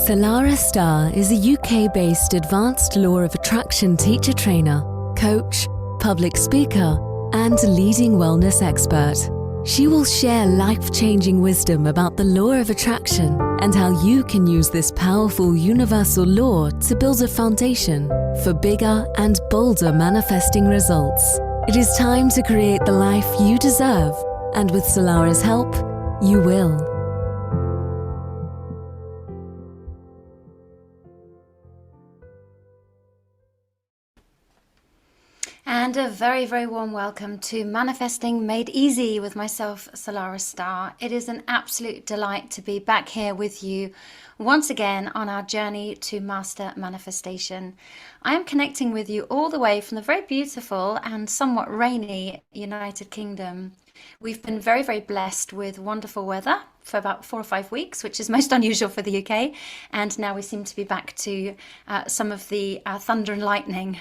Salarah Starre is a UK-based advanced law of attraction teacher trainer, coach, public speaker, and leading wellness expert. She will share life-changing wisdom about the law of attraction and how you can use this powerful universal law to build a foundation for bigger and bolder manifesting results. It is time to create the life you deserve, and with Salarah's help, you will. And a very, very warm welcome to Manifesting Made Easy with myself, Salarah Starre. It is an absolute delight to be back here with you once again on our journey to master manifestation. I am connecting with you all the way from the very beautiful and somewhat rainy United Kingdom. We've been very, very blessed with wonderful weather for about 4 or 5 weeks, which is most unusual for the UK. And now we seem to be back to some of the thunder and lightning,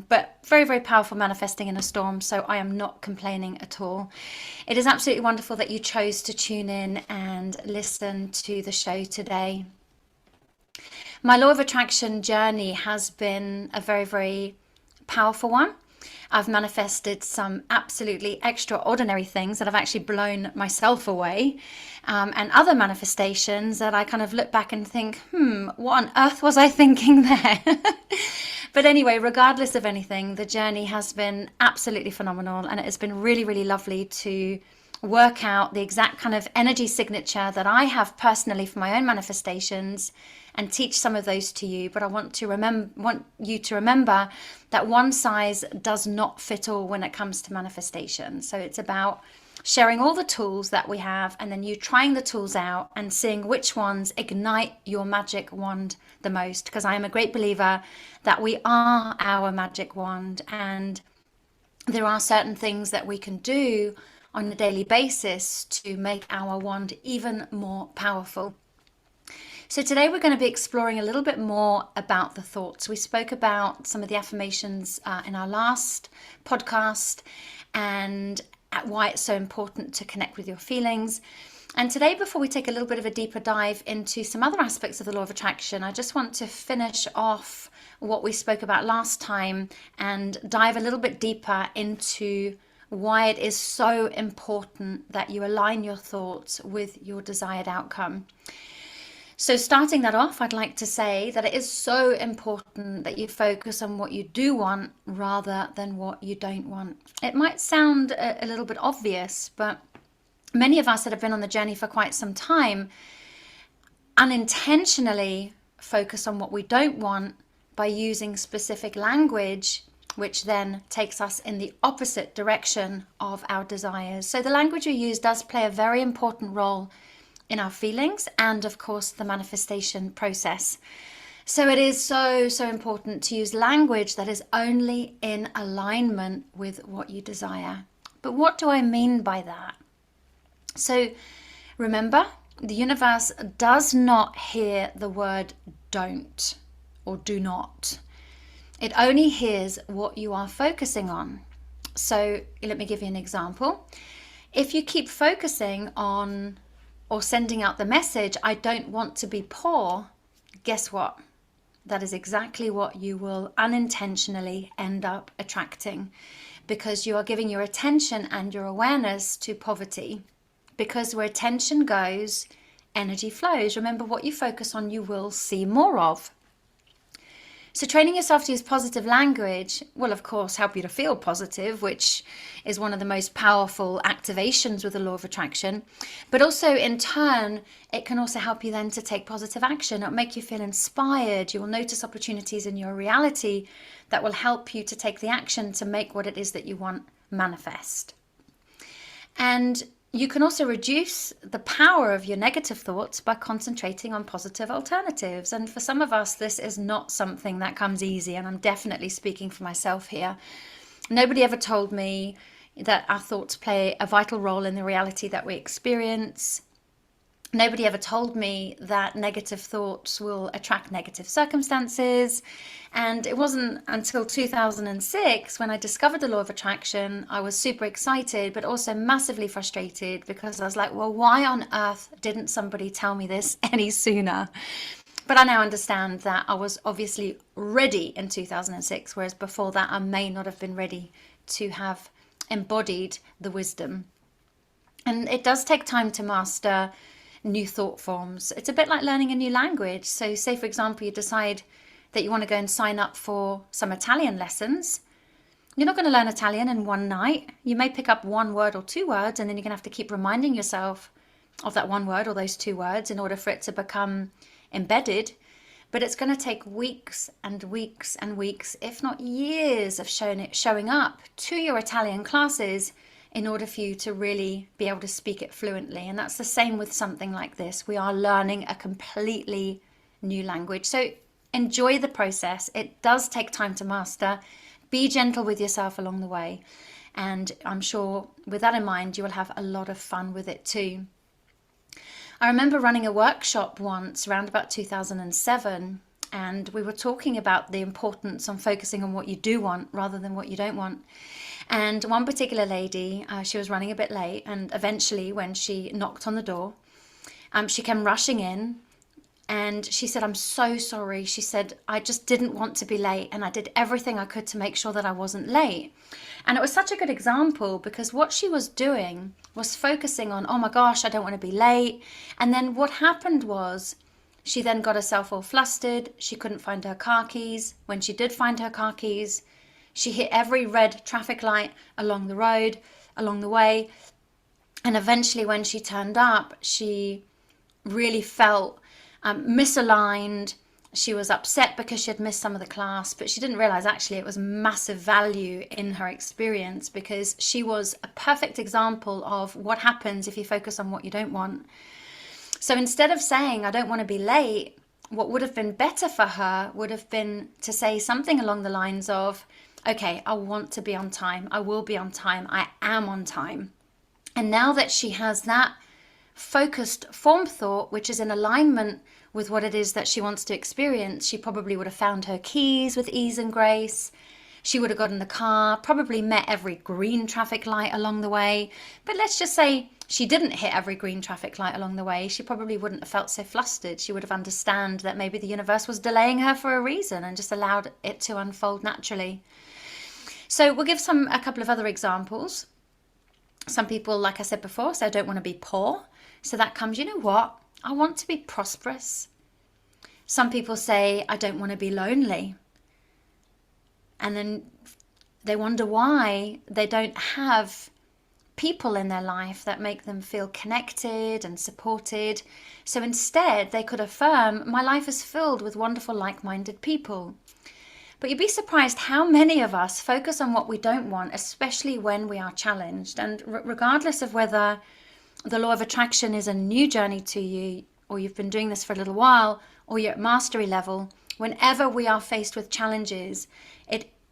but very, very powerful manifesting in a storm. So I am not complaining at all. It is absolutely wonderful that you chose to tune in and listen to the show today. My law of attraction journey has been a very, very powerful one. I've manifested some absolutely extraordinary things that have actually blown myself away, and other manifestations that I kind of look back and think, what on earth was I thinking there? But anyway, regardless of anything, the journey has been absolutely phenomenal, and it has been really, really lovely to work out the exact kind of energy signature that I have personally for my own manifestations and teach some of those to you. But I want you to remember that one size does not fit all when it comes to manifestation. So it's about sharing all the tools that we have, and then you trying the tools out and seeing which ones ignite your magic wand the most. Because I am a great believer that we are our magic wand, and there are certain things that we can do on a daily basis to make our wand even more powerful. So today we're going to be exploring a little bit more about the thoughts. We spoke about some of the affirmations in our last podcast and why it's so important to connect with your feelings. And today, before we take a little bit of a deeper dive into some other aspects of the law of attraction, I just want to finish off what we spoke about last time and dive a little bit deeper into why it is so important that you align your thoughts with your desired outcome. So starting that off, I'd like to say that it is so important that you focus on what you do want rather than what you don't want. It might sound a little bit obvious, but many of us that have been on the journey for quite some time unintentionally focus on what we don't want by using specific language, which then takes us in the opposite direction of our desires. So the language we use does play a very important role in our feelings and, of course, the manifestation process. So it is so, so important to use language that is only in alignment with what you desire. But what do I mean by that? So remember, the universe does not hear the word don't or do not. It only hears what you are focusing on. So let me give you an example. If you keep focusing on or sending out the message, I don't want to be poor, guess what? That is exactly what you will unintentionally end up attracting, because you are giving your attention and your awareness to poverty. Because where attention goes, energy flows. Remember, what you focus on, you will see more of. So training yourself to use positive language will, of course, help you to feel positive, which is one of the most powerful activations with the law of attraction. But also, in turn, it can also help you then to take positive action. It'll make you feel inspired. You will notice opportunities in your reality that will help you to take the action to make what it is that you want manifest. And you can also reduce the power of your negative thoughts by concentrating on positive alternatives. And for some of us, this is not something that comes easy. And I'm definitely speaking for myself here. Nobody ever told me that our thoughts play a vital role in the reality that we experience. Nobody ever told me that negative thoughts will attract negative circumstances. And it wasn't until 2006 when I discovered the law of attraction, I was super excited, but also massively frustrated, because I was like, well, why on earth didn't somebody tell me this any sooner? But I now understand that I was obviously ready in 2006, whereas before that I may not have been ready to have embodied the wisdom. And it does take time to master new thought forms. It's a bit like learning a new language. So say, for example, you decide that you want to go and sign up for some Italian lessons. You're not going to learn Italian in one night. You may pick up one word or two words, and then you're going to have to keep reminding yourself of that one word or those two words in order for it to become embedded. But it's going to take weeks and weeks and weeks, if not years, of showing up to your Italian classes in order for you to really be able to speak it fluently. And that's the same with something like this. We are learning a completely new language. So enjoy the process. It does take time to master. Be gentle with yourself along the way. And I'm sure with that in mind, you will have a lot of fun with it too. I remember running a workshop once around about 2007, and we were talking about the importance on focusing on what you do want rather than what you don't want. And one particular lady, she was running a bit late, and eventually when she knocked on the door, she came rushing in. And she said, "I'm so sorry." She said, "I just didn't want to be late, and I did everything I could to make sure that I wasn't late." And it was such a good example, because what she was doing was focusing on, oh my gosh, I don't want to be late. And then what happened was she then got herself all flustered. She couldn't find her car keys. When she did find her car keys, she hit every red traffic light along the road, along the way. And eventually when she turned up, she really felt misaligned. She was upset because she had missed some of the class, but she didn't realize actually it was massive value in her experience, because she was a perfect example of what happens if you focus on what you don't want. So instead of saying, "I don't want to be late," what would have been better for her would have been to say something along the lines of, "Okay, I want to be on time. I will be on time. I am on time." And now that she has that focused form thought, which is in alignment with what it is that she wants to experience, she probably would have found her keys with ease and grace. She would have got in the car, probably met every green traffic light along the way. But let's just say she didn't hit every green traffic light along the way. She probably wouldn't have felt so flustered. She would have understood that maybe the universe was delaying her for a reason and just allowed it to unfold naturally. So we'll give a couple of other examples. Some people, like I said before, say, "I don't want to be poor." So that comes, you know what? I want to be prosperous. Some people say, "I don't want to be lonely." And then they wonder why they don't have people in their life that make them feel connected and supported. So instead, they could affirm, "My life is filled with wonderful, like-minded people." But you'd be surprised how many of us focus on what we don't want, especially when we are challenged. And regardless of whether the law of attraction is a new journey to you, or you've been doing this for a little while, or you're at mastery level, whenever we are faced with challenges,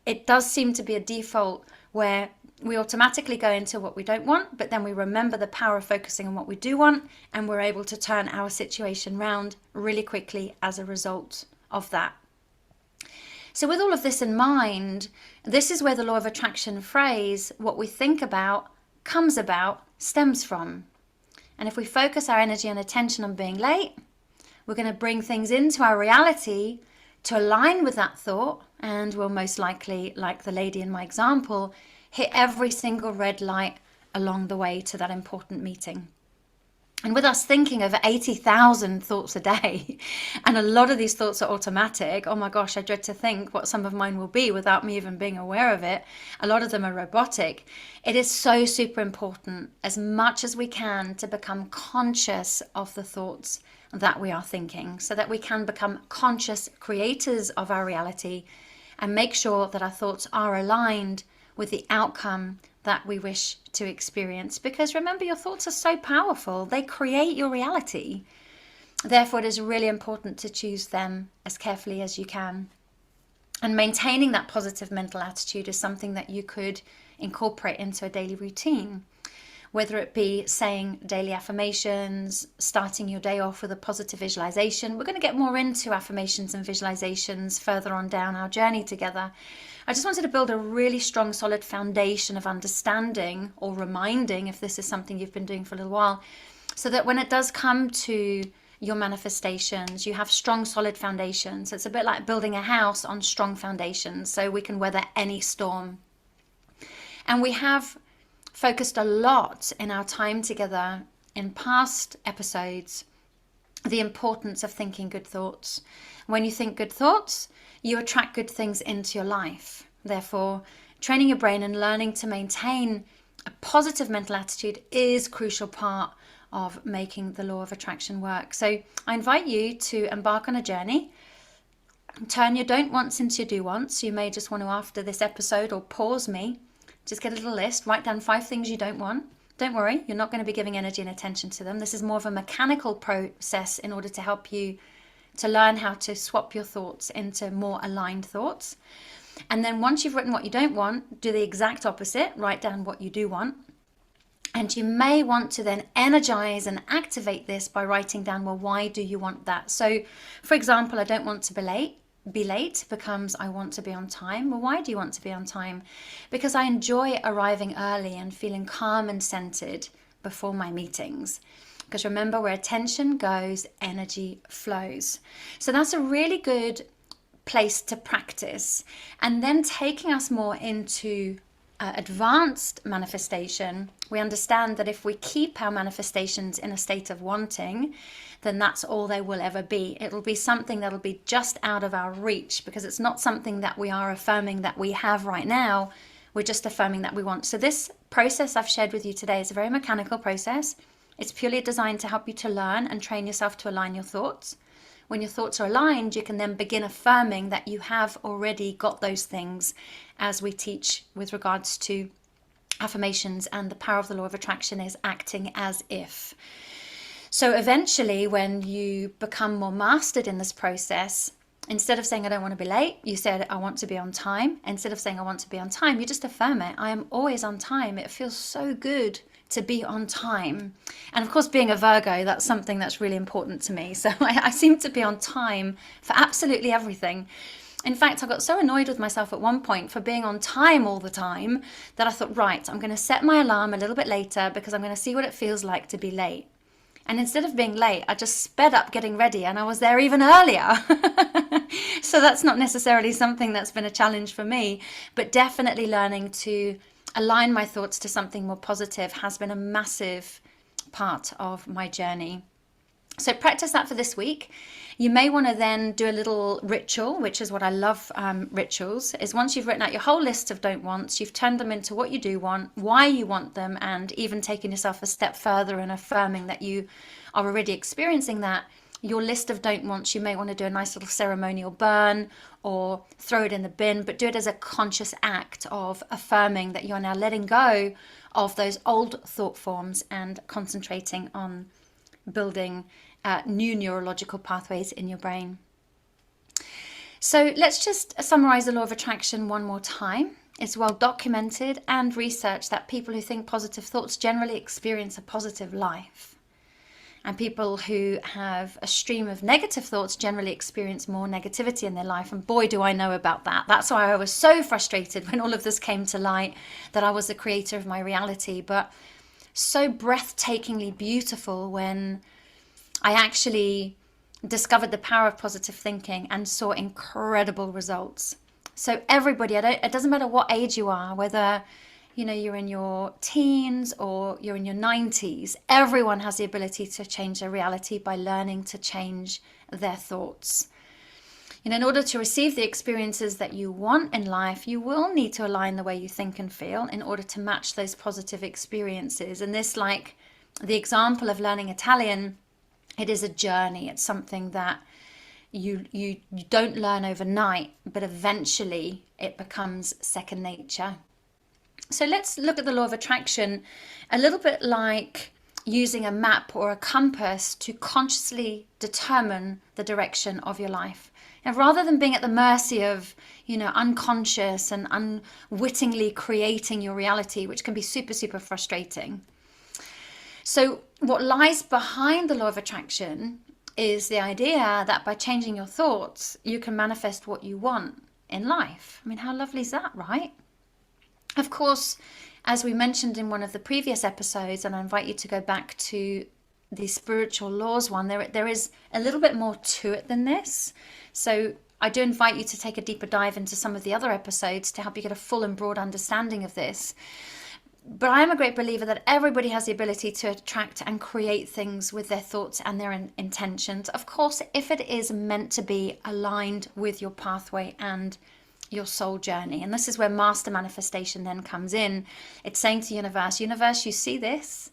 it does seem to be a default where we automatically go into what we don't want, but then we remember the power of focusing on what we do want, and we're able to turn our situation round really quickly as a result of that. So with all of this in mind, this is where the law of attraction phrase, "what we think about comes about," stems from. And if we focus our energy and attention on being late, we're going to bring things into our reality to align with that thought, and we'll most likely, like the lady in my example, hit every single red light along the way to that important meeting. And with us thinking over 80,000 thoughts a day, and a lot of these thoughts are automatic. Oh my gosh, I dread to think what some of mine will be without me even being aware of it. A lot of them are robotic. It is so super important, as much as we can, to become conscious of the thoughts that we are thinking, so that we can become conscious creators of our reality and make sure that our thoughts are aligned with the outcome that we wish to experience. Because remember, your thoughts are so powerful. They create your reality. Therefore, it is really important to choose them as carefully as you can. And maintaining that positive mental attitude is something that you could incorporate into a daily routine, whether it be saying daily affirmations, starting your day off with a positive visualization. We're going to get more into affirmations and visualizations further on down our journey together. I just wanted to build a really strong, solid foundation of understanding, or reminding, if this is something you've been doing for a little while, so that when it does come to your manifestations. You have strong, solid foundations. It's a bit like building a house on strong foundations so we can weather any storm. And we have focused a lot in our time together in past episodes the importance of thinking good thoughts. When you think good thoughts, you attract good things into your life. Therefore, training your brain and learning to maintain a positive mental attitude is a crucial part of making the law of attraction work. So I invite you to embark on a journey. Turn your don't wants into your do wants. You may just want to, after this episode, or pause me, just get a little list, write down 5 things you don't want. Don't worry, you're not going to be giving energy and attention to them. This is more of a mechanical process in order to help you to learn how to swap your thoughts into more aligned thoughts. And then once you've written what you don't want, do the exact opposite, write down what you do want. And you may want to then energize and activate this by writing down, well, why do you want that? So, for example, I don't want to be late becomes I want to be on time. Well, why do you want to be on time? Because I enjoy arriving early and feeling calm and centered before my meetings. Because remember, where attention goes, energy flows. So that's a really good place to practice. And then taking us more into advanced manifestation, we understand that if we keep our manifestations in a state of wanting, then that's all they will ever be. It'll be something that'll be just out of our reach, because it's not something that we are affirming that we have right now. We're just affirming that we want. So this process I've shared with you today is a very mechanical process. It's purely designed to help you to learn and train yourself to align your thoughts. When your thoughts are aligned, you can then begin affirming that you have already got those things, as we teach with regards to affirmations, and the power of the law of attraction is acting as if. So eventually, when you become more mastered in this process, instead of saying I don't want to be late, you said I want to be on time. Instead of saying I want to be on time, you just affirm it. I am always on time. It feels so good to be on time. And of course, being a Virgo, that's something that's really important to me. So I seem to be on time for absolutely everything. In fact, I got so annoyed with myself at one point for being on time all the time that I thought, right, I'm going to set my alarm a little bit later because I'm going to see what it feels like to be late. And instead of being late, I just sped up getting ready and I was there even earlier. So that's not necessarily something that's been a challenge for me, but definitely learning to align my thoughts to something more positive has been a massive part of my journey. So practice that for this week. You may want to then do a little ritual, which is what I love, rituals, is once you've written out your whole list of don't wants, you've turned them into what you do want, why you want them, and even taking yourself a step further and affirming that you are already experiencing that. Your list of don't wants, you may want to do a nice little ceremonial burn or throw it in the bin, but do it as a conscious act of affirming that you're now letting go of those old thought forms and concentrating on building new neurological pathways in your brain. So let's just summarize the law of attraction one more time. It's well documented and researched that people who think positive thoughts generally experience a positive life. And people who have a stream of negative thoughts generally experience more negativity in their life. And boy, do I know about that. That's why I was so frustrated when all of this came to light, that I was the creator of my reality. But so breathtakingly beautiful when I actually discovered the power of positive thinking and saw incredible results. So everybody, it doesn't matter what age you are, whether you're in your teens or you're in your 90s, everyone has the ability to change their reality by learning to change their thoughts. In order to receive the experiences that you want in life, you will need to align the way you think and feel in order to match those positive experiences. And this, like the example of learning Italian, it is a journey. It's something that you don't learn overnight, but eventually it becomes second nature. So let's look at the law of attraction a little bit like using a map or a compass to consciously determine the direction of your life. And rather than being at the mercy of, unconscious and unwittingly creating your reality, which can be super, super frustrating. So what lies behind the law of attraction is the idea that by changing your thoughts, you can manifest what you want in life. I mean, how lovely is that, right? Of course, as we mentioned in one of the previous episodes, and I invite you to go back to the spiritual laws one, there is a little bit more to it than this. So I do invite you to take a deeper dive into some of the other episodes to help you get a full and broad understanding of this. But I am a great believer that everybody has the ability to attract and create things with their thoughts and their intentions. Of course, if it is meant to be aligned with your pathway and your soul journey. And this is where master manifestation then comes in. It's saying to universe, you see this?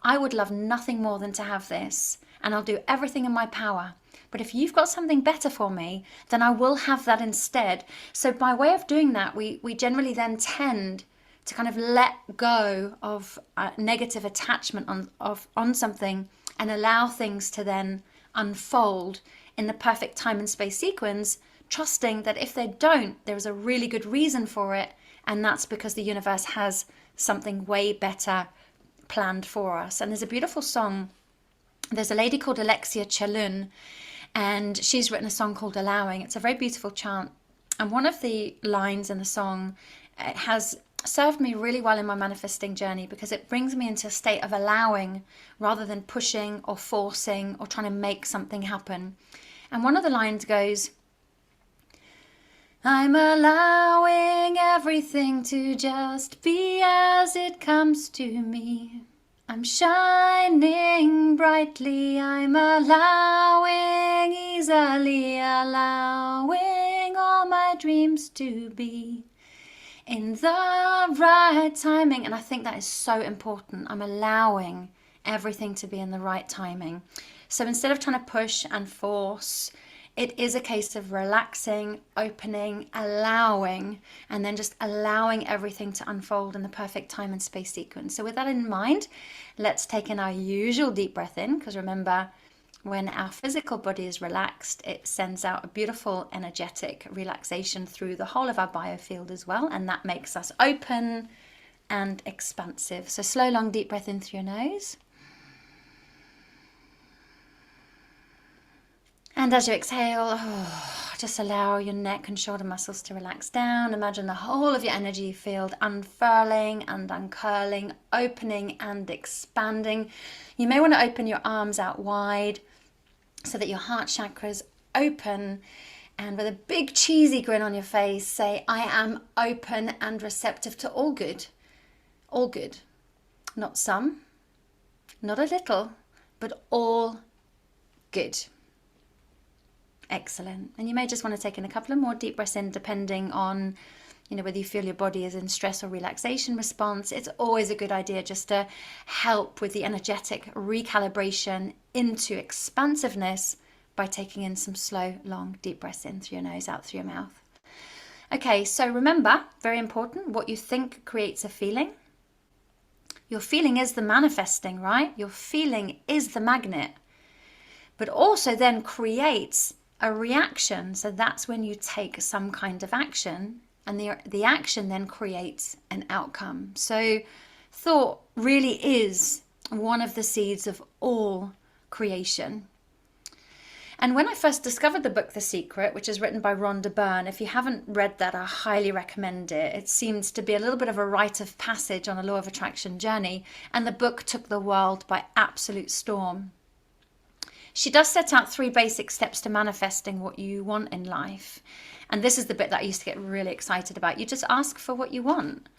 I would love nothing more than to have this, and I'll do everything in my power. But if you've got something better for me, then I will have that instead. So by way of doing that, we generally then tend to kind of let go of negative attachment on something and allow things to then unfold in the perfect time and space sequence, trusting that if they don't, there is a really good reason for it, and that's because the universe has something way better planned for us. And there's a beautiful song. There's a lady called Alexia Chalun, and she's written a song called Allowing. It's a very beautiful chant, and one of the lines in the song has served me really well in my manifesting journey, because it brings me into a state of allowing rather than pushing or forcing or trying to make something happen. And one of the lines goes, I'm allowing everything to just be as it comes to me. I'm shining brightly, I'm allowing easily, allowing all my dreams to be in the right timing. And I think that is so important. I'm allowing everything to be in the right timing. So instead of trying to push and force, it is a case of relaxing, opening, allowing, and then just allowing everything to unfold in the perfect time and space sequence. So with that in mind, let's take in our usual deep breath in, because remember, when our physical body is relaxed, it sends out a beautiful energetic relaxation through the whole of our biofield as well, and that makes us open and expansive. So slow, long, deep breath in through your nose. And as you exhale, just allow your neck and shoulder muscles to relax down. Imagine the whole of your energy field unfurling and uncurling, opening and expanding. You may want to open your arms out wide so that your heart chakra is open, and with a big cheesy grin on your face, say, I am open and receptive to all good. All good. Not some, not a little, but all good. Excellent. And you may just want to take in a couple of more deep breaths in, depending on, whether you feel your body is in stress or relaxation response. It's always a good idea just to help with the energetic recalibration into expansiveness by taking in some slow, long, deep breaths in through your nose, out through your mouth. Okay, so remember, very important, what you think creates a feeling. Your feeling is the manifesting, right? Your feeling is the magnet, but also then creates a reaction. So that's when you take some kind of action, and the action then creates an outcome. So thought really is one of the seeds of all creation. And when I first discovered the book The Secret, which is written by Rhonda Byrne, if you haven't read that, I highly recommend it. It seems to be a little bit of a rite of passage on a law of attraction journey, and the book took the world by absolute storm. She does set out 3 basic steps to manifesting what you want in life. And this is the bit that I used to get really excited about. You just ask for what you want.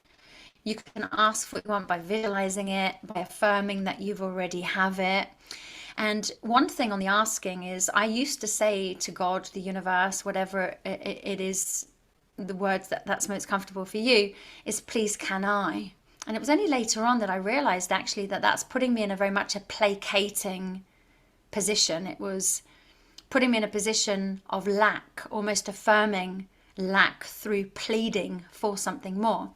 You can ask for what you want by visualizing it, by affirming that you've already have it. And one thing on the asking is, I used to say to God, the universe, whatever it is, the words that's most comfortable for you, is please can I? And it was only later on that I realized actually that that's putting me in a very much a placating position. It was putting me in a position of lack, almost affirming lack through pleading for something more.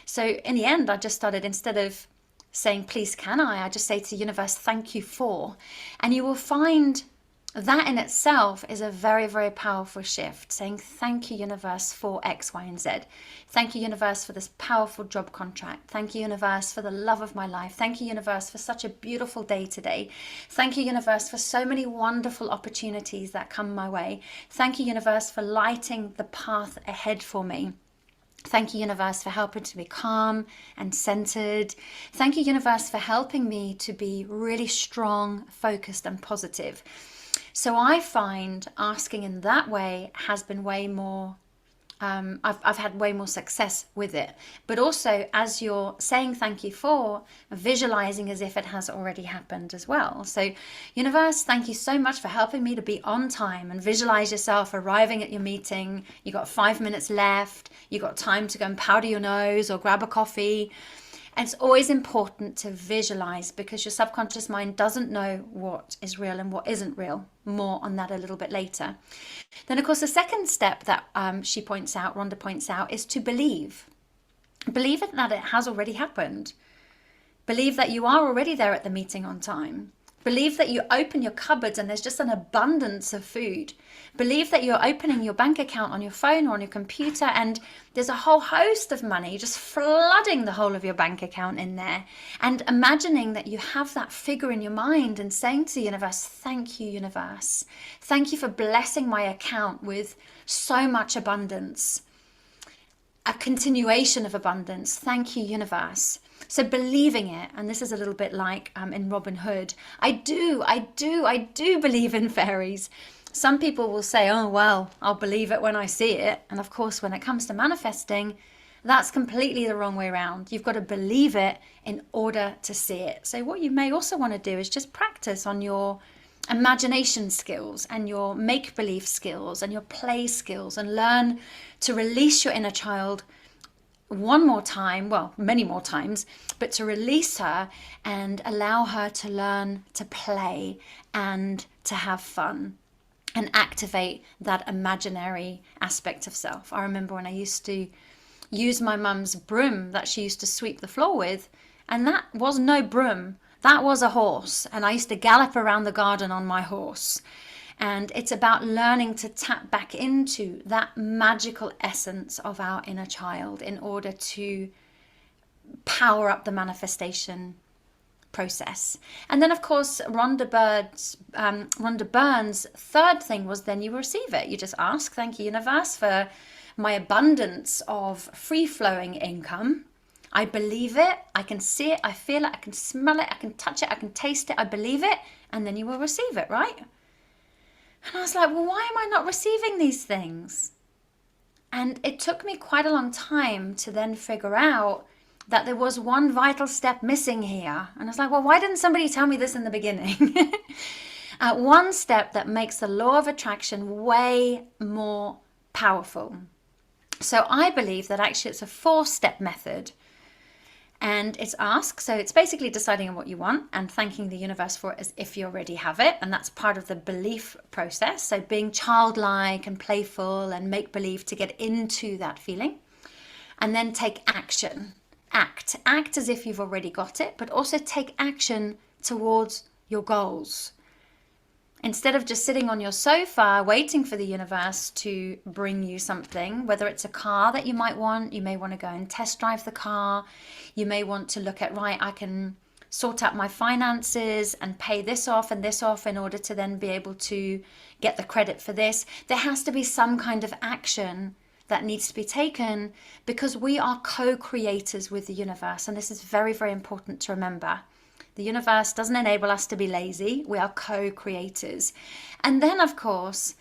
So in the end, I just started, instead of saying please can I just say to the universe, thank you for. And you will find that in itself is a very, very powerful shift, saying thank you universe for X, Y, and Z. Thank you universe for this powerful job contract. Thank you universe for the love of my life. Thank you universe for such a beautiful day today. Thank you universe for so many wonderful opportunities that come my way. Thank you universe for lighting the path ahead for me. Thank you, universe, for helping to be calm and centered. Thank you, universe, for helping me to be really strong, focused, and positive. So I find asking in that way has been way more, I've had way more success with it. But also, as you're saying thank you for, visualizing as if it has already happened as well. So, universe, thank you so much for helping me to be on time, and visualize yourself arriving at your meeting. You got 5 minutes left. You got time to go and powder your nose or grab a coffee. And it's always important to visualize, because your subconscious mind doesn't know what is real and what isn't real. More on that a little bit later. Then, of course, the second step that Rhonda points out, is to believe. Believe that it has already happened. Believe that you are already there at the meeting on time. Believe that you open your cupboards and there's just an abundance of food. Believe that you're opening your bank account on your phone or on your computer and there's a whole host of money just flooding the whole of your bank account in there. And imagining that you have that figure in your mind and saying to the universe, thank you, universe. Thank you for blessing my account with so much abundance. A continuation of abundance. Thank you, universe. So believing it, and this is a little bit like in Robin Hood, I do believe in fairies. Some people will say, oh, well, I'll believe it when I see it. And of course, when it comes to manifesting, that's completely the wrong way around. You've got to believe it in order to see it. So what you may also want to do is just practice on your imagination skills and your make-believe skills and your play skills, and learn to release your inner child one more time, well, many more times, but to release her and allow her to learn to play and to have fun and activate that imaginary aspect of self. I remember when I used to use my mum's broom that she used to sweep the floor with, and that was no broom, that was a horse, and I used to gallop around the garden on my horse. And it's about learning to tap back into that magical essence of our inner child in order to power up the manifestation process. And then, of course, Rhonda Byrne's third thing was then you receive it. You just ask, thank you, universe, for my abundance of free-flowing income. I believe it. I can see it. I feel it. I can smell it. I can touch it. I can taste it. I believe it. And then you will receive it, right? And I was like, well, why am I not receiving these things? And it took me quite a long time to then figure out that there was one vital step missing here. And I was like, well, why didn't somebody tell me this in the beginning? One step that makes the law of attraction way more powerful. So I believe that actually it's a 4-step method. And it's ask, so it's basically deciding on what you want and thanking the universe for it as if you already have it. And that's part of the belief process. So being childlike and playful and make believe to get into that feeling. And then take action. Act as if you've already got it, but also take action towards your goals. Instead of just sitting on your sofa waiting for the universe to bring you something, whether it's a car that you might want, you may want to go and test drive the car. You may want to look at, right, I can sort out my finances and pay this off and this off in order to then be able to get the credit for this. There has to be some kind of action that needs to be taken, because we are co-creators with the universe. And this is very, very important to remember. The universe doesn't enable us to be lazy. We are co-creators. And then, of course,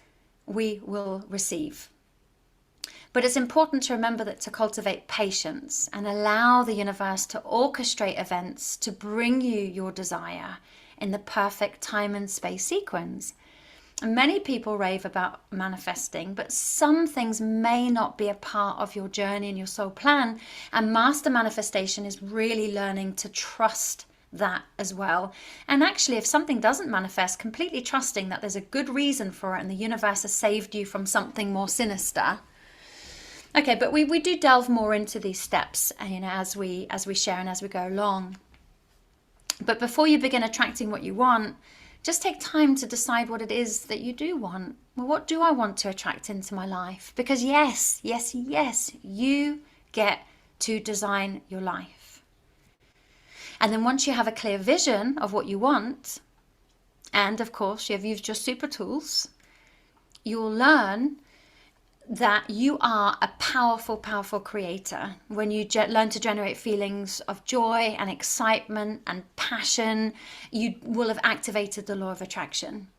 we will receive. But it's important to remember that to cultivate patience and allow the universe to orchestrate events to bring you your desire in the perfect time and space sequence. And many people rave about manifesting, but some things may not be a part of your journey and your soul plan. And master manifestation is really learning to trust that as well. And actually, if something doesn't manifest, completely trusting that there's a good reason for it and the universe has saved you from something more sinister. Okay, but we do delve more into these steps, as we share and as we go along. But before you begin attracting what you want, just take time to decide what it is that you do want. Well, what do I want to attract into my life? Because yes, you get to design your life. And then once you have a clear vision of what you want, and of course you've used your super tools, you'll learn that you are a powerful, powerful creator. When you learn to generate feelings of joy and excitement and passion, you will have activated the law of attraction.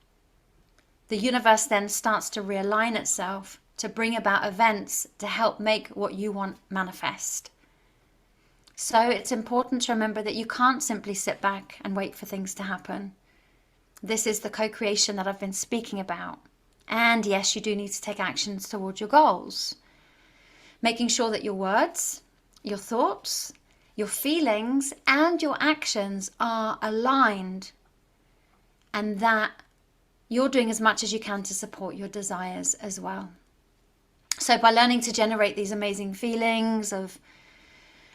The universe then starts to realign itself to bring about events to help make what you want manifest. So it's important to remember that you can't simply sit back and wait for things to happen. This is the co-creation that I've been speaking about. And yes, you do need to take actions towards your goals. Making sure that your words, your thoughts, your feelings, and your actions are aligned, and that you're doing as much as you can to support your desires as well. So by learning to generate these amazing feelings of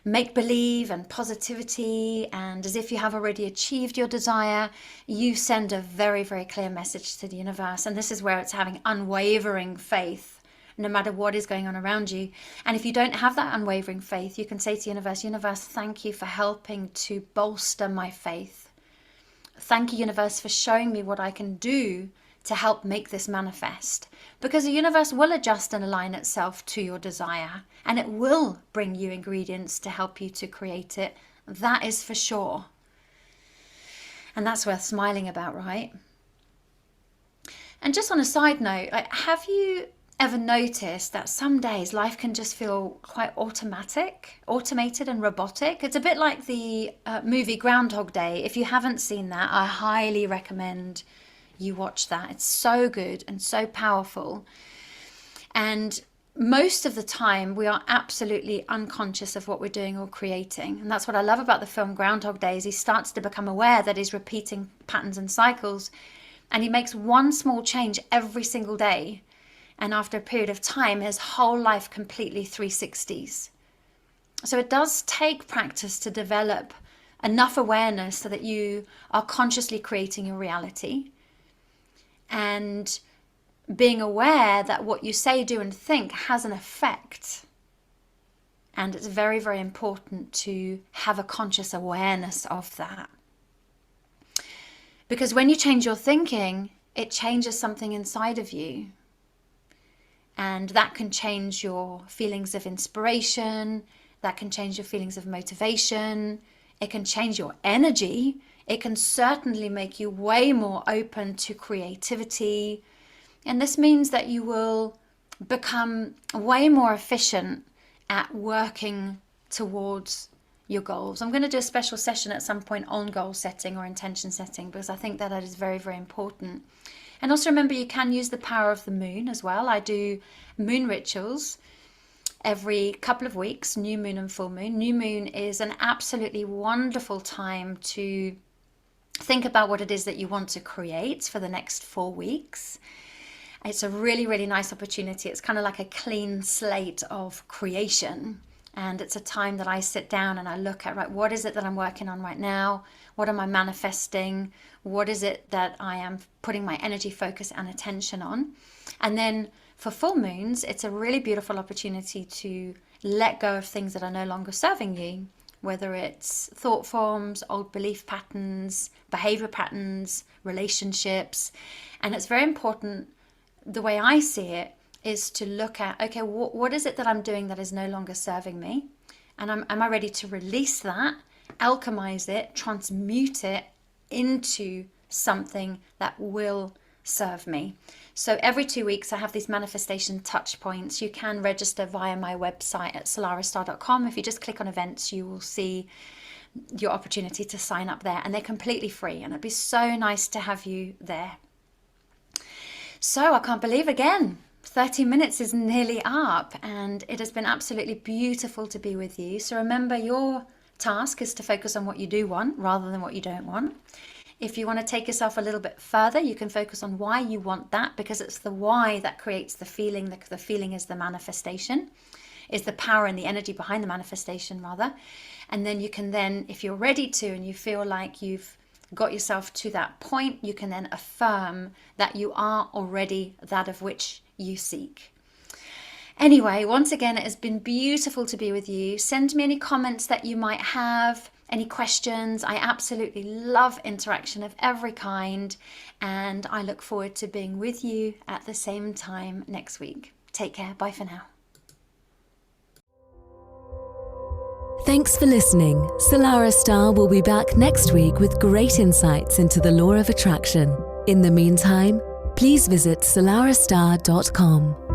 make-believe and positivity, and as if you have already achieved your desire, you send a very, very clear message to the universe. And this is where it's having unwavering faith, no matter what is going on around you. And if you don't have that unwavering faith, you can say to universe, thank you for helping to bolster my faith. Thank you, universe, for showing me what I can do to help make this manifest. Because the universe will adjust and align itself to your desire, and it will bring you ingredients to help you to create it. That is for sure. And that's worth smiling about, right? And just on a side note, have you ever noticed that some days life can just feel quite automated and robotic? It's a bit like the movie Groundhog Day. If you haven't seen that, I highly recommend you watch that. It's so good and so powerful. And most of the time we are absolutely unconscious of what we're doing or creating. And that's what I love about the film Groundhog Day, is he starts to become aware that he's repeating patterns and cycles, and he makes one small change every single day. And after a period of time, his whole life completely 360s. So it does take practice to develop enough awareness so that you are consciously creating your reality, and being aware that what you say, do, and think has an effect. And it's very, very important to have a conscious awareness of that. Because when you change your thinking, it changes something inside of you. And that can change your feelings of inspiration. That can change your feelings of motivation. It can change your energy. It can certainly make you way more open to creativity. And this means that you will become way more efficient at working towards your goals. I'm going to do a special session at some point on goal setting or intention setting, because I think that is very, very important. And also remember, you can use the power of the moon as well. I do moon rituals every couple of weeks, new moon and full moon. New moon is an absolutely wonderful time to think about what it is that you want to create for the next 4 weeks. It's a really, really nice opportunity. It's kind of like a clean slate of creation. And it's a time that I sit down and I look at, right, what is it that I'm working on right now? What am I manifesting? What is it that I am putting my energy, focus, and attention on? And then for full moons, it's a really beautiful opportunity to let go of things that are no longer serving you, whether it's thought forms, old belief patterns, behavior patterns, relationships. And it's very important, the way I see it, is to look at, okay, what is it that I'm doing that is no longer serving me? And am I ready to release that, alchemize it, transmute it into something that will serve me? So every 2 weeks I have these manifestation touch points. You can register via my website at salarahstarre.com. If you just click on events, you will see your opportunity to sign up there, and they're completely free, and it'd be so nice to have you there. So I can't believe, again, 30 minutes is nearly up, and it has been absolutely beautiful to be with you. So remember, your task is to focus on what you do want rather than what you don't want. If you want to take yourself a little bit further, you can focus on why you want that, because it's the why that creates the feeling. The feeling is the manifestation, is the power and the energy behind the manifestation, rather. And then you can then, if you're ready to, and you feel like you've got yourself to that point, you can then affirm that you are already that of which you seek. Anyway, once again, it has been beautiful to be with you. Send me any comments that you might have, any questions. I absolutely love interaction of every kind, and I look forward to being with you at the same time next week. Take care. Bye for now. Thanks for listening. Salarah Starre will be back next week with great insights into the law of attraction. In the meantime, please visit salarahstarre.com.